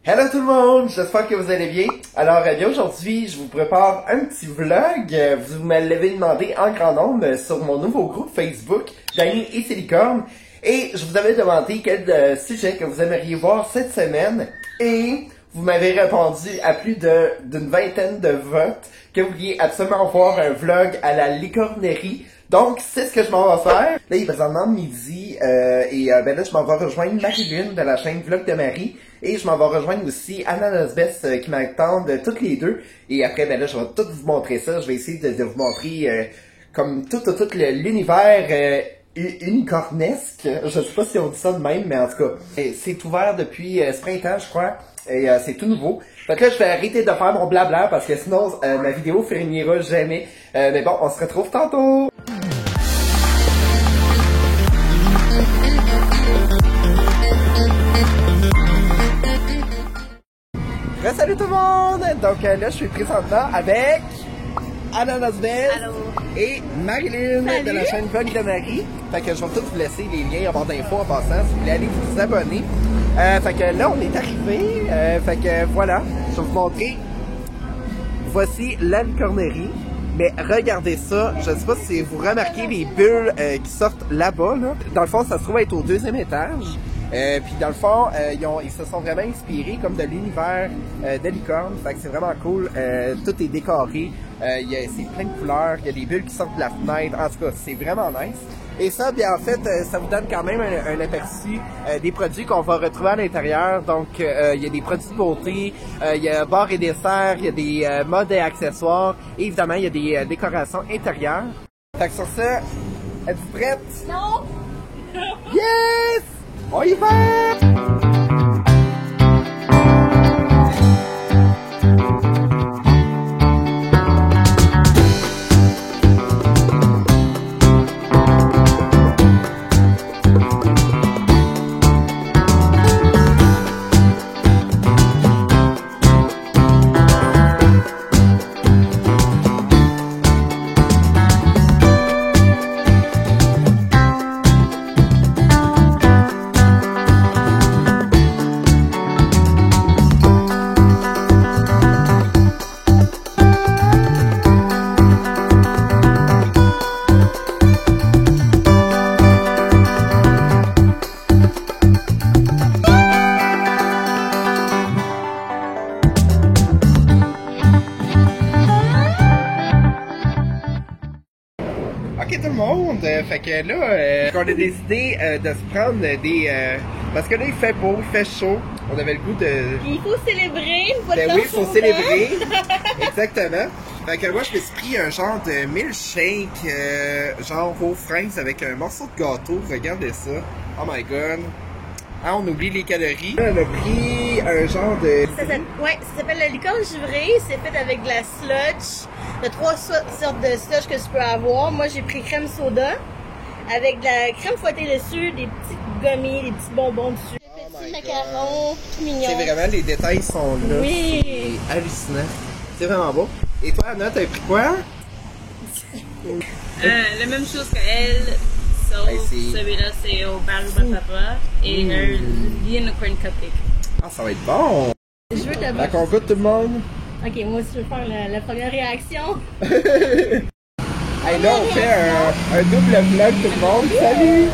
Hello tout le monde, j'espère que vous allez bien. Alors bien aujourd'hui, je vous prépare un petit vlog. Vous me l'avez demandé en grand nombre sur mon nouveau groupe Facebook, Dany et ses licornes. Et je vous avais demandé quel sujet que vous aimeriez voir cette semaine. Et vous m'avez répondu à plus d'une vingtaine de votes que vous vouliez absolument voir un vlog à la licornerie. Donc, c'est ce que je m'en vais faire. Là, il est présentement midi ben là, je m'en vais rejoindre Marie-Lune de la chaîne Vlog de Marie. Et je m'en vais rejoindre aussi Anna Nosbeth qui m'attendent toutes les deux. Et après, ben là, je vais tout vous montrer ça. Je vais essayer de vous montrer comme tout l'univers unicornesque. Je sais pas si on dit ça de même, mais en tout cas, c'est ouvert depuis ce printemps, je crois. Et c'est tout nouveau. Donc là, je vais arrêter de faire mon blabla parce que sinon, ma vidéo finira jamais. Mais bon, on se retrouve tantôt! Salut tout le monde! Donc là, je suis présentement avec Anna Nosbeth et Marie-Lune de la chaîne Vlog de Marie. Fait que je vais tous vous laisser les liens en barre d'infos en passant si vous voulez aller vous abonner. Fait que là, on est arrivé. Fait que voilà, je vais vous montrer. Voici la licornerie. Mais regardez ça, je sais pas si vous remarquez les bulles qui sortent là-bas. Là. Dans le fond, ça se trouve être au deuxième étage. Puis dans le fond, ils se sont vraiment inspirés comme de l'univers des licornes. Fait que c'est vraiment cool. Tout est décoré. C'est plein de couleurs. Il y a des bulles qui sortent de la fenêtre. En tout cas, c'est vraiment nice. Et ça, bien en fait, ça vous donne quand même un aperçu des produits qu'on va retrouver à l'intérieur. Donc, il y a des produits de beauté, il y a bar et dessert, il y a des modes et accessoires. Et évidemment, il y a des décorations intérieures. Fait que sur ça, êtes-vous prêtes? Non! Yes! On y va! Ok tout le monde, fait que là, on a décidé de se prendre des... parce que là il fait beau, il fait chaud, on avait le goût de... Il faut célébrer une fois de Ben temps. oui, il faut célébrer, exactement. Fait que moi je me suis pris un genre de milkshake, genre aux fraises avec un morceau de gâteau, regardez ça. Oh my god. Ah, on oublie les calories. On a pris un genre de... Ouais, ça s'appelle la licorne givrée, c'est fait avec de la sludge. Il y a 3 sortes de sludge que tu peux avoir. Moi, j'ai pris crème soda avec de la crème fouettée dessus, des petits gommis, des petits bonbons dessus. Des petits macarons, tout mignons. C'est vraiment, les détails sont là. Oui. C'est hallucinant. C'est vraiment beau. Et toi, Anna, t'as pris quoi? La même chose qu'elle, sauf celui-là, c'est au barou batapa et un unicorn cupcake. Ah, ça va être bon! Je veux d'abord. Fait qu'on goûte tout le monde? Ok, moi aussi, je veux faire la première réaction. Hey, là, on fait un double vlog tout le monde. Salut!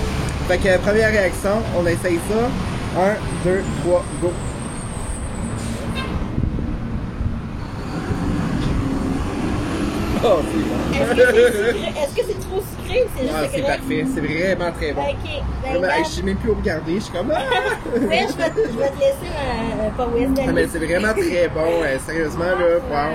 Fait que première réaction, on essaye ça. 1, 2, 3, go! Oh, c'est bon! Est-ce que c'est trop sucré ou c'est juste Ah, c'est correct? parfait, c'est vraiment très bon. Ok, ben, Vraiment, je sais même plus où regarder, je suis comme... Ah! ouais, je vais te laisser pas West Ah, mais c'est vraiment très bon, sérieusement là, wow,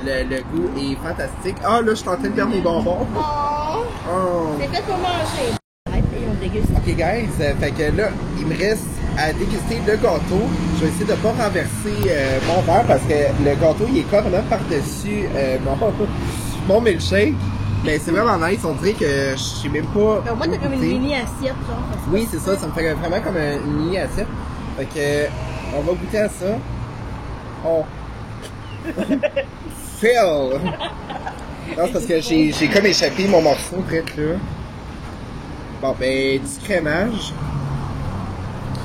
le goût est fantastique. Ah là, je suis en train de perdre mes bonbons. Oh, Oh. c'est fait pour manger. Arrête, on déguste. Ok guys, fait que là, il me reste à déguster le gâteau. Je vais essayer de pas renverser mon verre parce que le gâteau il est carrément par-dessus mon milkshake. Mais c'est vraiment nice, on dirait que je sais même pas. Au moins, t'as comme une mini assiette, genre. Oui, c'est ça me fait vraiment comme une mini assiette. Fait que, on va goûter à ça. Oh. Phil! Non, c'est parce que j'ai comme échappé mon morceau près de là. Bon, ben, du crémage.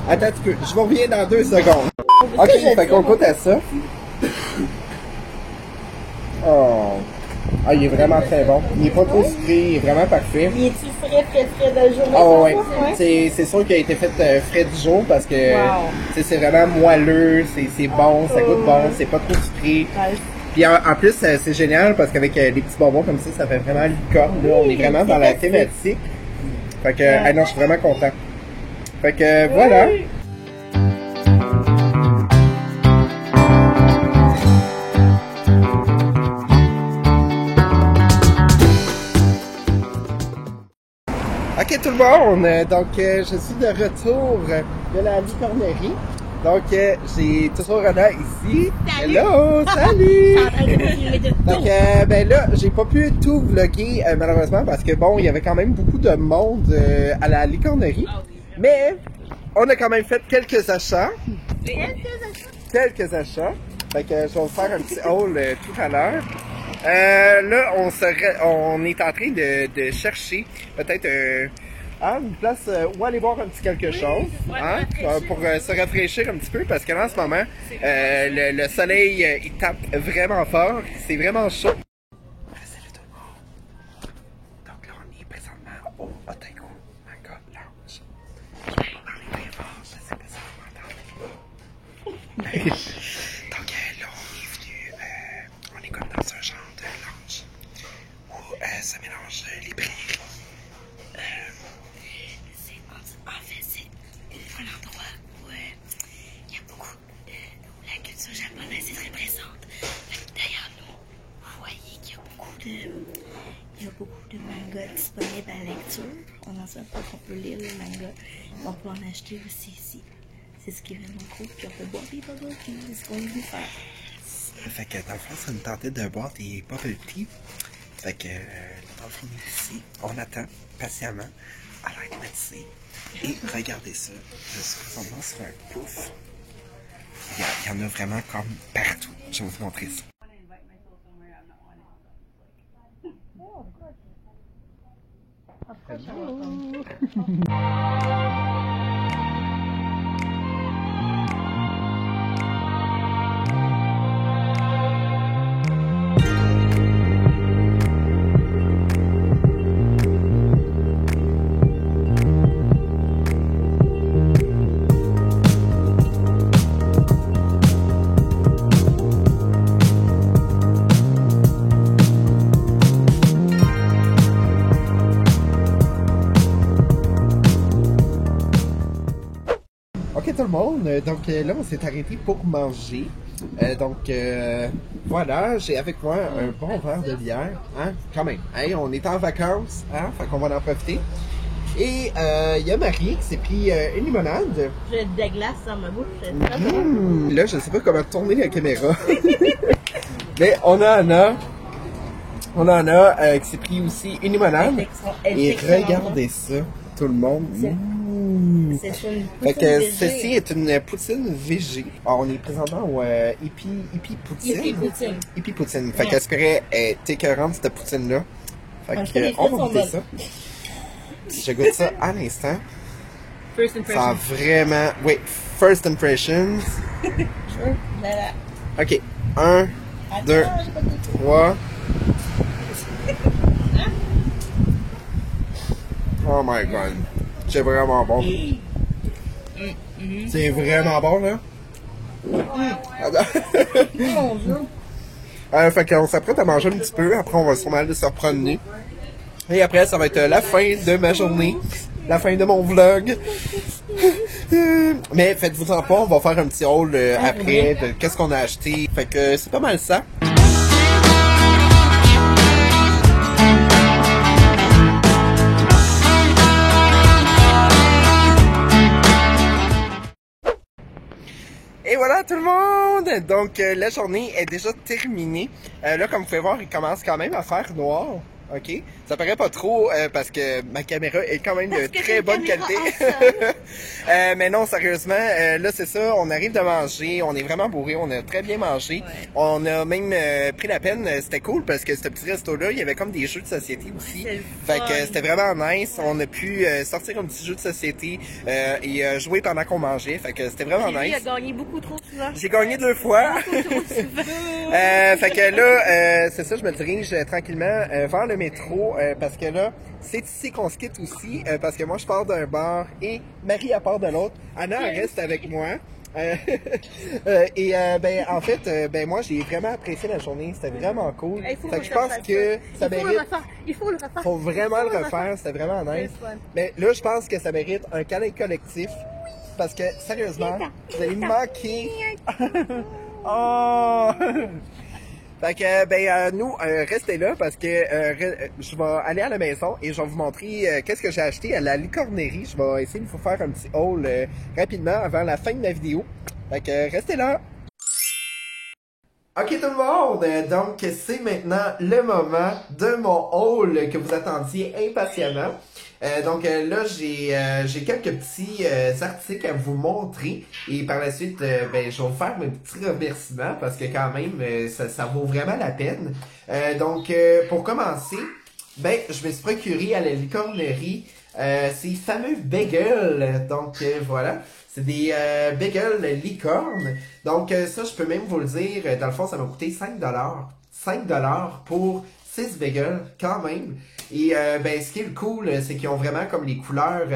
Attends un petit peu, je vous reviens dans 2 secondes. Ok, fait qu'on goûte à ça. Oh. Ah, il est vraiment très bon. Il est pas trop sucré, il est vraiment parfait. Il est-tu frais de journée? Ah ouais. C'est sûr qu'il a été fait frais du jour parce que c'est vraiment moelleux, c'est bon, ça goûte bon, c'est pas trop sucré. Puis en plus, c'est génial parce qu'avec les petits bonbons comme ça fait vraiment licorne. Là, on est vraiment dans la thématique. Fait que, non, je suis vraiment content. Fait que, voilà. Ok tout le monde, donc je suis de retour de la licornerie. Donc j'ai toujours Anna ici. Salut! Hello! Salut! Donc Donc, ben là, j'ai pas pu tout vlogger malheureusement parce que bon, il y avait quand même beaucoup de monde à la licornerie. Mais on a quand même fait quelques achats. Quelques achats. Fait que je vais vous faire un petit haul tout à l'heure. Là, on est en train de chercher peut-être une place où aller boire un petit quelque chose, hein, pour se rafraîchir un petit peu, parce que là, en ce moment, le soleil, il tape vraiment fort, c'est vraiment chaud. Salut tout le monde! Donc là, on est présentement au Otago Manga Lounge. Je vais parler très fort, je sais pas si vous m'entendez. Donc là, on est venu, on est comme dans un genre de lounge où ça mélange les prix. En fait, c'est un endroit où il y a beaucoup où la culture japonaise est très présente. D'ailleurs, vous voyez qu'il y a beaucoup de mangas disponibles à la lecture. On en sait pas qu'on peut lire les mangas. On peut en acheter aussi ici. C'est ce qui est vraiment cool. Puis on peut boire des bubble tea. C'est ce qu'on veut faire. Fait que dans le fond, ça nous tentait de boire des bubble tea. Fait que dans le fond, on est ici. On attend patiemment à l'aide médecine. Et regardez ça, je suis vraiment sur un pouf. Il y en a vraiment comme partout. Je vais vous montrer ça. Ok tout le monde, donc là on s'est arrêté pour manger. Voilà, j'ai avec moi un bon verre de bière, hein, quand même. Hey, on est en vacances, hein, fait qu'on va en profiter. Et il y a Marie qui s'est pris une limonade. j'ai de la glace dans ma bouche, c'est très bon. Là, je sais pas comment tourner la caméra. Mais on a Anna. On en a qui s'est pris aussi une limonade. Et regardez ça, tout le monde. C'est une Fait poutine que végé. ceci est une poutine végé. Alors, on est présentement au Hippie Poutine. Hippie Poutine. Fait Ouais. qu'elle serait écœurante cette poutine-là. Fait Ouais, que les on frites va sont goûter ça. Je goûte ça à l'instant. First Ça a impression. vraiment... Oui, first impressions. Voilà. Ok, 1, 2, 3. Oh my god. C'est vraiment bon. C'est vraiment bon, là. Mon Dieu. Fait qu'on s'apprête à manger un petit peu. Après, on va sûrement aller se repromener. Et après, ça va être la fin de ma journée. La fin de mon vlog. Mais faites-vous-en pas, on va faire un petit haul après de qu'est-ce qu'on a acheté. Fait que c'est pas mal ça. Et voilà tout le monde! Donc la journée est déjà terminée. Là, comme vous pouvez voir, il commence quand même à faire noir. OK? Ça paraît pas trop parce que ma caméra est quand même de très bonne qualité. Mais non, sérieusement, là c'est ça, on arrive de manger, on est vraiment bourré, on a très bien mangé. Ouais. On a même pris la peine, c'était cool parce que ce petit resto-là, il y avait comme des jeux de société aussi. Fait que c'était vraiment nice. On a pu sortir un petit jeu de société et jouer pendant qu'on mangeait. Fait que c'était vraiment nice. J'ai gagné beaucoup trop souvent. J'ai gagné 2 fois. Fait que là, c'est ça, je me dirige tranquillement vers le métro parce que là, c'est ici qu'on se quitte aussi parce que moi, je pars d'un bar et Marie, elle part de l'autre. Anna, elle reste avec moi. Ben en fait ben moi j'ai vraiment apprécié la journée, c'était vraiment cool. Fait que je pense que ça mérite. Il faut le refaire. Faut vraiment le refaire, c'était vraiment nice. Mais là je pense que ça mérite un câlin collectif parce que sérieusement, vous allez me manquer. Oh! Fait que, nous, restez là parce que je vais aller à la maison et je vais vous montrer qu'est-ce que j'ai acheté à la licornerie. Je vais essayer de vous faire un petit haul rapidement avant la fin de la vidéo. Fait que, restez là! Ok tout le monde, donc c'est maintenant le moment de mon haul que vous attendiez impatiemment. Donc là j'ai quelques petits articles à vous montrer et par la suite je vais vous faire mes petits remerciements parce que quand même ça vaut vraiment la peine. Donc pour commencer, je me suis procuré à la licornerie ces fameux bagels. Donc voilà. C'est des bagels licorne. Donc ça, je peux même vous le dire, dans le fond, ça m'a coûté 5$. 5$ pour 6 bagels, quand même. Et ce qui est cool, c'est qu'ils ont vraiment comme les couleurs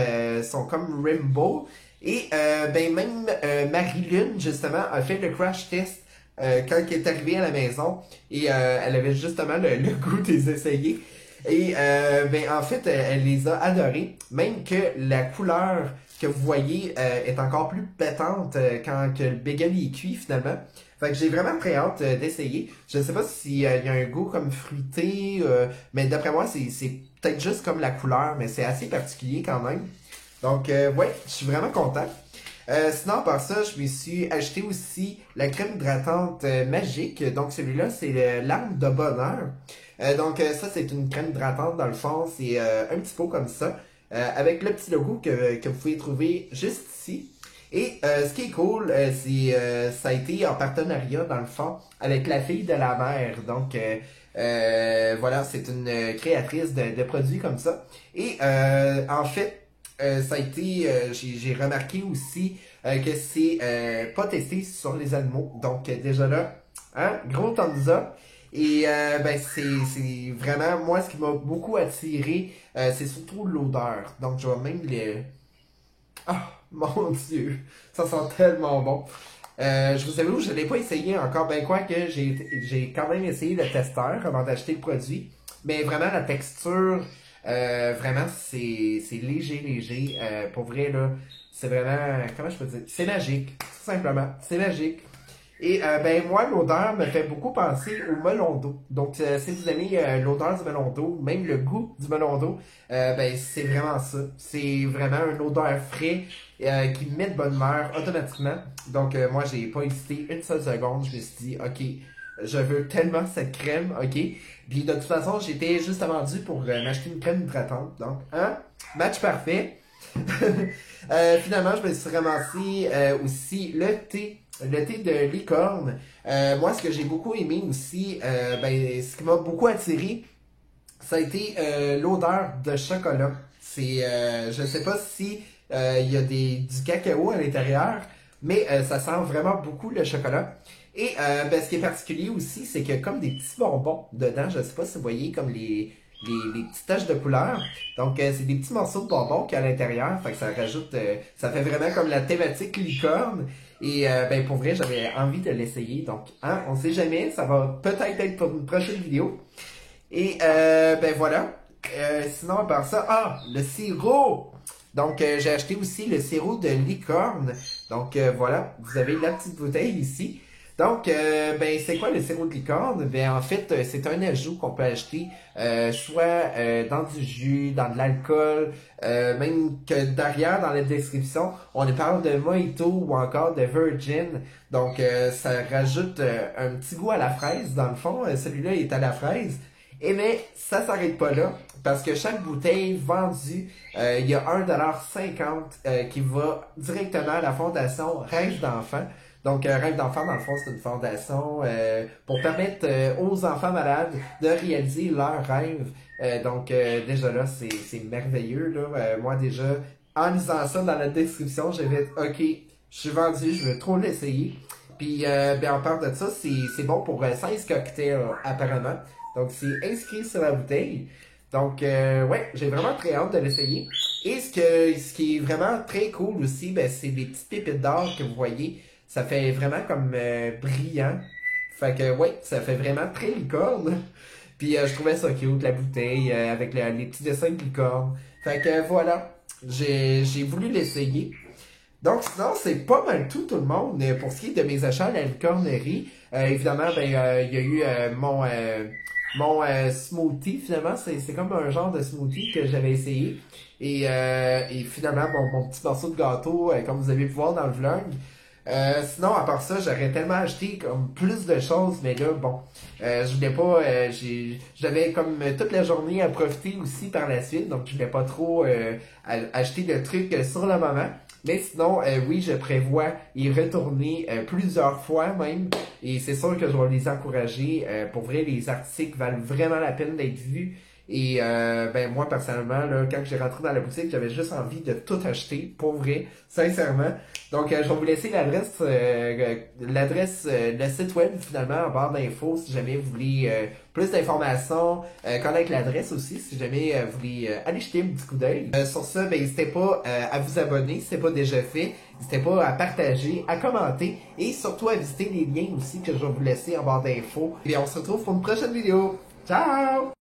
sont comme rainbow. Et même Marie-Lune, justement, a fait le crash test quand elle est arrivée à la maison. Et elle avait justement le goût de les essayer. Et en fait, elle les a adorés. Même que la couleur que vous voyez est encore plus pétante quand que le bagel est cuit finalement. Fait que j'ai vraiment très hâte d'essayer. Je ne sais pas s'il y a un goût comme fruité, mais d'après moi, c'est peut-être juste comme la couleur, mais c'est assez particulier quand même. Donc, ouais, je suis vraiment content. Sinon, par ça, je me suis acheté aussi la crème hydratante magique. Donc, celui-là, c'est l'arme de bonheur. Donc, ça, c'est une crème hydratante dans le fond. C'est un petit pot comme ça. Avec le petit logo que vous pouvez trouver juste ici. Et ce qui est cool, c'est ça a été en partenariat dans le fond avec la fille de la mère. Donc voilà, c'est une créatrice de produits comme ça. Et en fait, ça a été, j'ai remarqué aussi que c'est pas testé sur les animaux. Donc déjà là, hein, gros thumbs up. Et c'est vraiment, moi, ce qui m'a beaucoup attiré, c'est surtout l'odeur. Donc, je vais même les... Ah, mon Dieu, ça sent tellement bon. Je vous avoue, je ne l'ai pas essayé encore, quoi que j'ai quand même essayé le testeur avant d'acheter le produit. Mais vraiment, la texture, vraiment, c'est léger. Pour vrai, là, c'est vraiment, comment je peux dire? C'est magique, tout simplement. C'est magique. Et moi, l'odeur me fait beaucoup penser au melon d'eau. Donc, si vous aimez l'odeur du melon d'eau, même le goût du melon d'eau, c'est vraiment ça. C'est vraiment une odeur frais qui me met de bonne humeur automatiquement. Donc, moi, j'ai pas hésité une seule seconde. Je me suis dit, OK, je veux tellement cette crème, OK. Puis, de toute façon, j'étais juste vendu pour m'acheter une crème hydratante. Donc, hein, match parfait. Finalement, je me suis ramassé aussi le thé de licorne. Moi, ce que j'ai beaucoup aimé aussi, ce qui m'a beaucoup attiré, ça a été l'odeur de chocolat. C'est, je sais pas si il y a du cacao à l'intérieur, mais ça sent vraiment beaucoup le chocolat. Et ce qui est particulier aussi, c'est qu'il y a comme des petits bonbons dedans. Je sais pas si vous voyez comme les petites taches de couleur. Donc, c'est des petits morceaux de bonbons qu'il y a à l'intérieur. Fait que ça rajoute, ça fait vraiment comme la thématique licorne. Et pour vrai, j'avais envie de l'essayer. Donc, hein, on sait jamais, ça va peut-être être pour une prochaine vidéo. Et voilà. Sinon, à part ça, le sirop. Donc, j'ai acheté aussi le sirop de licorne. Donc, voilà, vous avez la petite bouteille ici. Donc, c'est quoi le sirop de licorne? En fait, c'est un ajout qu'on peut acheter soit dans du jus, dans de l'alcool, même que derrière, dans la description, on parle de mojito ou encore de virgin. Donc, ça rajoute un petit goût à la fraise, dans le fond. Celui-là est à la fraise. Et mais ça s'arrête pas là, parce que chaque bouteille vendue, il y a 1,50$ qui va directement à la fondation Rêve d'enfants. Donc, Rêve d'enfants, dans le fond, c'est une fondation pour permettre aux enfants malades de réaliser leurs rêves. Donc, déjà là, c'est merveilleux. Là. Moi, déjà, en lisant ça dans la description, j'ai fait « Ok, je suis vendu, je veux trop l'essayer. » Puis, ben, en part de ça, c'est bon pour 16 cocktails, apparemment. Donc, c'est inscrit sur la bouteille. Donc, ouais, j'ai vraiment très hâte de l'essayer. Et ce qui est vraiment très cool aussi, ben, c'est les petites pépites d'or que vous voyez. Ça fait vraiment comme brillant. Fait que, ouais, ça fait vraiment très licorne. Puis, je trouvais ça cute, la bouteille, avec les petits dessins de licorne. Fait que, voilà, j'ai voulu l'essayer. Donc, sinon, c'est pas mal tout le monde pour ce qui est de mes achats à la licornerie. Évidemment, ben, il y a eu mon smoothie, finalement. C'est comme un genre de smoothie que j'avais essayé. Et finalement, mon petit morceau de gâteau, comme vous avez pu voir dans le vlog. Sinon, à part ça, j'aurais tellement acheté comme plus de choses, mais là, bon, je voulais pas, j'avais comme toute la journée à profiter aussi par la suite, donc je voulais pas trop acheter de trucs sur le moment. Mais sinon, oui, je prévois y retourner plusieurs fois même, et c'est sûr que je vais les encourager. Pour vrai, les articles valent vraiment la peine d'être vus. Et ben moi personnellement, là, quand j'ai rentré dans la boutique, j'avais juste envie de tout acheter, pour vrai, sincèrement. Donc je vais vous laisser l'adresse, le site web finalement en barre d'infos si jamais vous voulez plus d'informations, connaître l'adresse aussi si jamais vous voulez aller jeter un petit coup d'œil. Sur ça, ben n'hésitez pas à vous abonner si c'est pas déjà fait, n'hésitez pas à partager, à commenter et surtout à visiter les liens aussi que je vais vous laisser en barre d'infos. Et on se retrouve pour une prochaine vidéo. Ciao!